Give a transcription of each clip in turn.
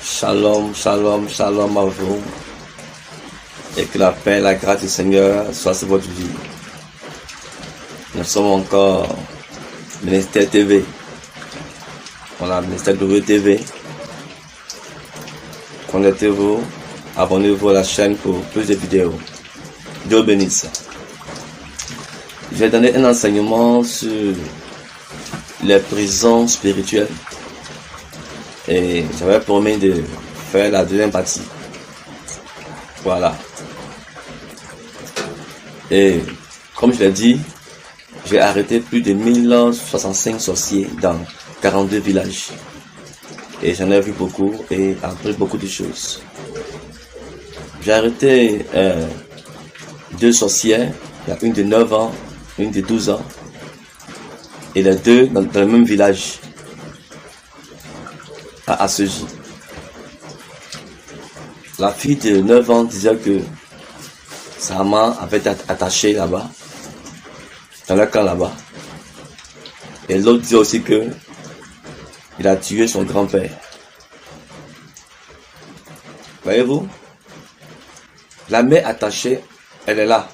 Shalom, shalom, shalom à vous. Et que la paix, la grâce du Seigneur soit sur votre vie. Nous sommes encore Ministère TV. Voilà, Ministère WTV. Connectez-vous, abonnez-vous à la chaîne pour plus de vidéos. Dieu bénisse. Je vais donner un enseignement sur les prisons spirituelles. Et j'avais promis de faire la deuxième partie. Voilà. Et comme je l'ai dit, j'ai arrêté plus de 1065 sorciers dans 42 villages. Et j'en ai vu beaucoup et appris beaucoup de choses. J'ai arrêté deux sorcières. Il y a une de 9 ans, une de 12 ans. Et les deux dans le même village. À Asseji. La fille de 9 ans disait que sa maman avait été attachée là-bas, dans le camp là-bas. Et l'autre disait aussi que il a tué son grand-père. Voyez-vous, la mère attachée, elle est là,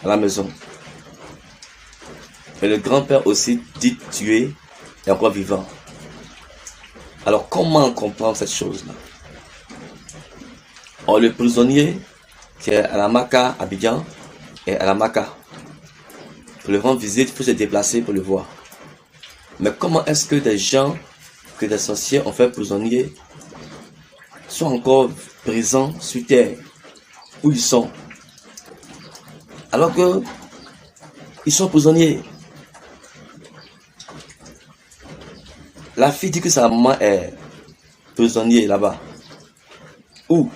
à la maison. Et le grand-père aussi dit tué et encore vivant. Alors comment comprendre cette chose-là? Or le prisonnier qui est à la Maka, Abidjan, est à la Maka. Pour le rendre visite, il faut se déplacer pour le voir. Mais comment est-ce que des gens, que des sorciers ont fait prisonniers, sont encore présents sur terre, où ils sont, alors que ils sont prisonniers? La fille dit que sa maman est prisonnière là-bas. Où?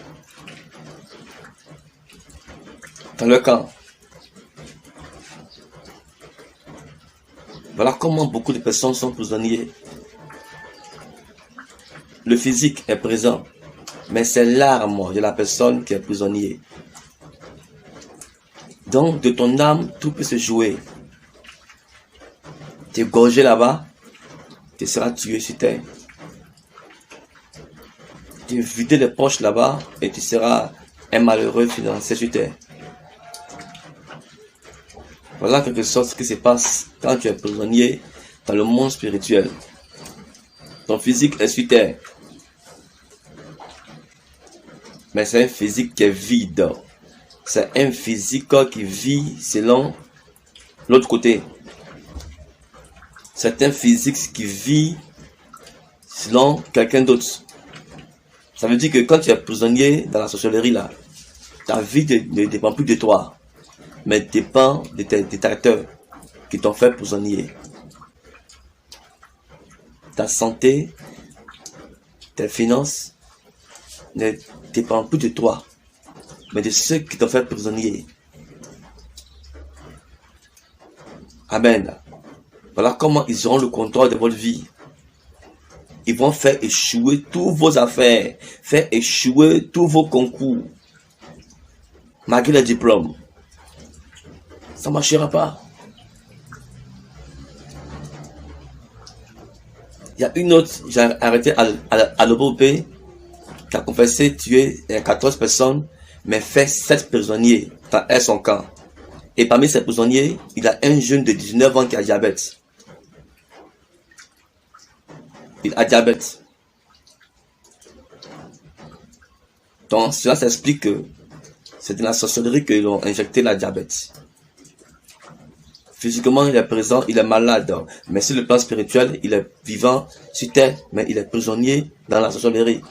Dans le camp. Voilà comment beaucoup de personnes sont prisonniers. Le physique est présent, mais c'est l'âme de la personne qui est prisonnier. Donc, de ton âme, tout peut se jouer. Tu es gorgé là-bas, tu seras tué sur terre. Tu vider les poches là-bas et tu seras un malheureux financier sur terre. Voilà quelque chose qui se passe quand tu es prisonnier dans le monde spirituel. Ton physique est sur terre. Mais c'est un physique qui est vide. C'est un physique qui vit selon l'autre côté. C'est un physique qui vit selon quelqu'un d'autre. Ça veut dire que quand tu es prisonnier dans la sorcellerie là, ta vie ne dépend plus de toi, mais dépend de tes détracteurs qui t'ont fait prisonnier. Ta santé, tes finances ne dépendent plus de toi, mais de ceux qui t'ont fait prisonnier. Amen. Voilà comment ils auront le contrôle de votre vie. Ils vont faire échouer tous vos affaires, faire échouer tous vos concours, malgré les diplômes. Ça ne marchera pas. Il y a une autre, j'ai arrêté à l'Obopé, qui a confessé tuer 14 personnes, mais fait 7 prisonniers dans son camp. Et parmi ces prisonniers, il y a un jeune de 19 ans qui a diabète. Il a diabète. Donc cela s'explique que c'est de la sorcellerie qu'ils ont injecté la diabète. Physiquement, il est présent, il est malade. Mais sur le plan spirituel, il est vivant sur terre, mais il est prisonnier dans la sorcellerie.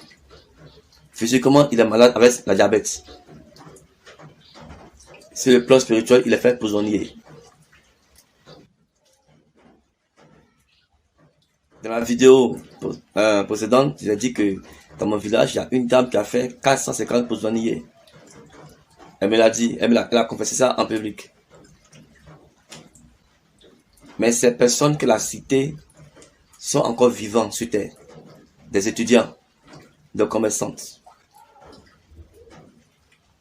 Physiquement, il est malade avec la diabète. Sur le plan spirituel, il est fait prisonnier. Dans la vidéo précédente, j'ai dit que dans mon village, il y a une dame qui a fait 450 prisonniers. Elle me l'a dit, elle a confessé ça en public. Mais ces personnes qu'elle a citées sont encore vivantes sur terre. Des étudiants, des commerçantes,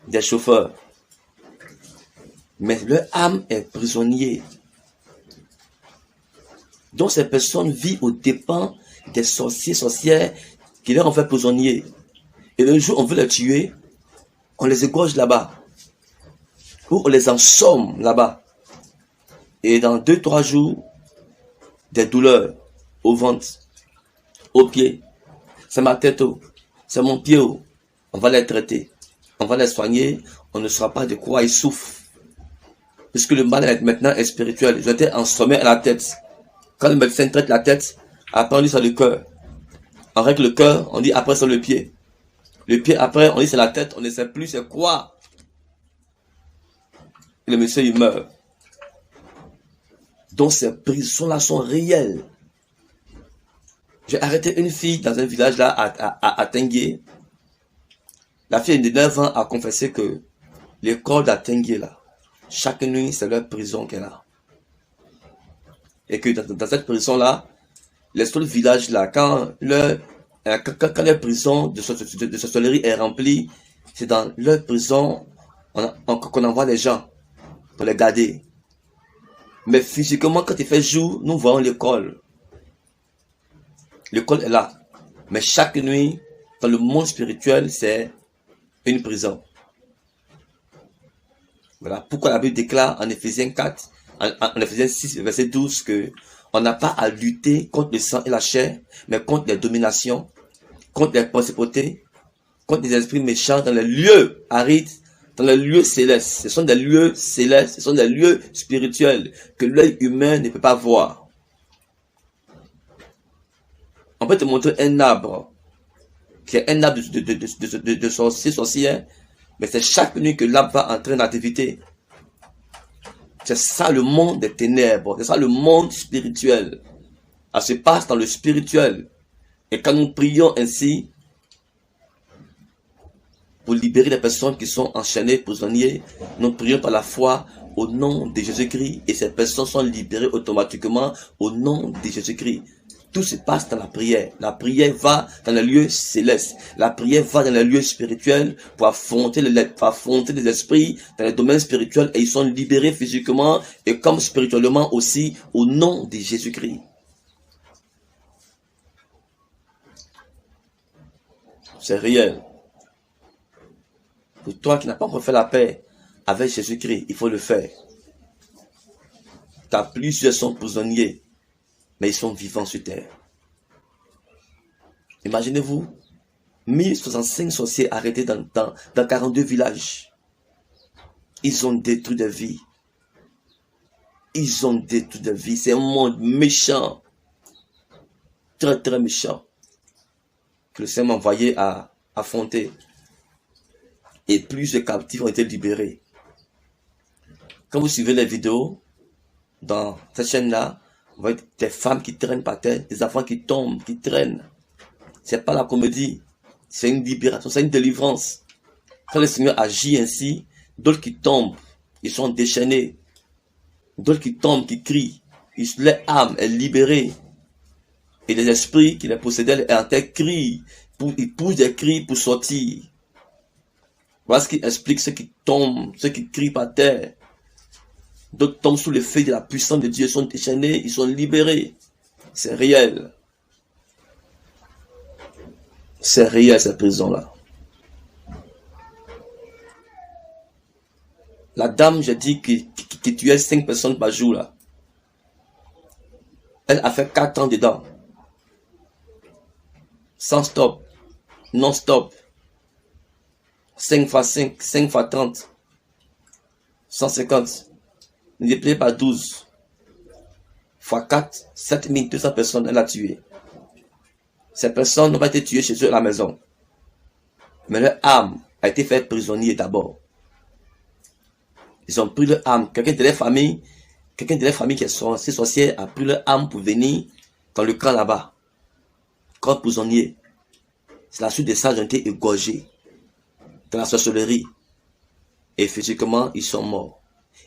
des chauffeurs. Mais leur âme est prisonnière. Donc ces personnes vivent aux dépens des sorciers, sorcières qui les ont fait prisonniers. Et le jour où on veut les tuer, on les égorge là-bas. Ou on les ensomme là-bas. Et dans 2-3 jours, des douleurs au ventre, aux pieds. C'est ma tête, c'est mon pied. On va les traiter. On va les soigner. On ne saura pas de quoi ils souffrent. Puisque le mal maintenant est spirituel. Ils ont été ensommés à la tête. Quand le médecin traite la tête, après on dit c'est le cœur. On règle le cœur, on dit après c'est le pied. Le pied après, on dit c'est la tête, on ne sait plus c'est quoi. Et le monsieur il meurt. Donc ces prisons-là sont réelles. J'ai arrêté une fille dans un village là à Tengue. La fille de 9 ans a confessé que l'école d'Atengue là, chaque nuit c'est leur prison qu'elle a. Et que dans cette prison-là, les seuls villages là, quand leur prison de sorcellerie est remplie, c'est dans leur prison qu'on envoie les gens pour les garder. Mais physiquement, quand il fait jour, nous voyons l'école. L'école est là. Mais chaque nuit, dans le monde spirituel, c'est une prison. Voilà pourquoi la Bible déclare en Éphésiens 4, en Éphésiens 6, verset 12, que on n'a pas à lutter contre le sang et la chair, mais contre les dominations, contre les principautés, contre les esprits méchants dans les lieux arides, dans les lieux célestes. Ce sont des lieux célestes, ce sont des lieux spirituels que l'œil humain ne peut pas voir. On peut te montrer un arbre, qui est un arbre de sorcière, mais c'est chaque nuit que l'arbre va entrer en activité. C'est ça le monde des ténèbres, c'est ça le monde spirituel. Ça se passe dans le spirituel. Et quand nous prions ainsi, pour libérer les personnes qui sont enchaînées, prisonniers, nous prions par la foi au nom de Jésus-Christ. Et ces personnes sont libérées automatiquement au nom de Jésus-Christ. Tout se passe dans la prière. La prière va dans les lieux célestes. La prière va dans les lieux spirituels pour affronter les esprits dans les domaines spirituels et ils sont libérés physiquement et comme spirituellement aussi au nom de Jésus-Christ. C'est réel. Pour toi qui n'as pas encore fait la paix avec Jésus-Christ, il faut le faire. Car plusieurs sont prisonniers, mais ils sont vivants sur terre. Imaginez-vous, 1065 sorciers arrêtés dans 42 villages. Ils ont détruit des vies. Ils ont détruit des vies. C'est un monde méchant. Très très méchant. Que le Seigneur m'a envoyé à affronter. Et plusieurs captifs ont été libérés. Quand vous suivez les vidéos, dans cette chaîne-là, vous voyez des femmes qui traînent par terre, des enfants qui tombent, qui traînent. C'est pas la comédie, c'est une libération, c'est une délivrance. Quand le Seigneur agit ainsi, d'autres qui tombent, ils sont déchaînés. D'autres qui tombent, qui crient, leur âme est libérée. Et les esprits qui les possédaient en terre crient, ils poussent des cris pour sortir. Voilà ce qui explique ceux qui tombent, ceux qui crient par terre. D'autres tombent sous l'effet de la puissance de Dieu, ils sont déchaînés, ils sont libérés. C'est réel. C'est réel cette prison-là. La dame, j'ai dit, qui tuait 5 personnes par jour, là. Elle a fait 4 ans dedans. Sans stop. Non-stop. 5 fois 5, 5 fois 30. 150. Multiplié par 12. Fois 4, 7200 personnes, elle a tué. Ces personnes n'ont pas été tuées chez eux à la maison. Mais leur âme a été faite prisonnier d'abord. Ils ont pris leur âme. Quelqu'un de leur famille qui est sorcière a pris leur âme pour venir dans le camp là-bas. Comme prisonnier. C'est la suite de ça, ils ont été égorgés. Dans la sorcellerie. Et physiquement, ils sont morts.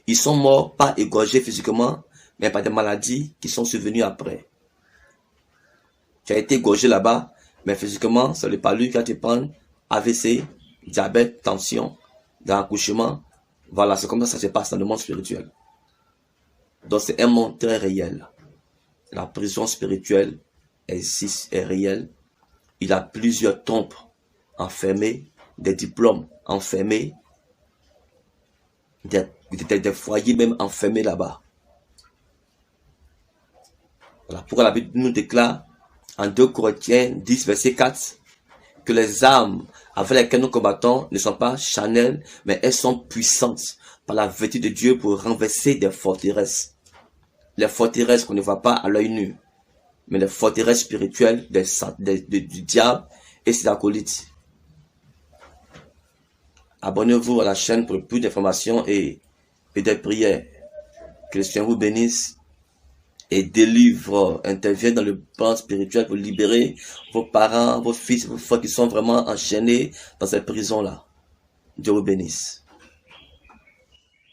Ils sont morts, pas égorgés physiquement, mais par des maladies qui sont survenues après. Tu as été égorgé là-bas, mais physiquement, c'est le palu qui va te prendre AVC, diabète, tension, dans l'accouchement. Voilà, c'est comme ça que ça se passe dans le monde spirituel. Donc c'est un monde très réel. La prison spirituelle existe, est réelle. il a plusieurs tombes enfermées, des diplômes enfermés, des foyers même enfermés là-bas. Voilà pourquoi la Bible nous déclare en 2 Corinthiens 10, verset 4, que les armes avec lesquelles nous combattons ne sont pas charnelles, mais elles sont puissantes par la vertu de Dieu pour renverser des forteresses. Les forteresses qu'on ne voit pas à l'œil nu, mais les forteresses spirituelles du diable et ses acolytes. Abonnez-vous à la chaîne pour plus d'informations et des prières. Que le Seigneur vous bénisse et délivre, intervient dans le plan spirituel pour libérer vos parents, vos fils, vos frères qui sont vraiment enchaînés dans cette prison-là. Dieu vous bénisse.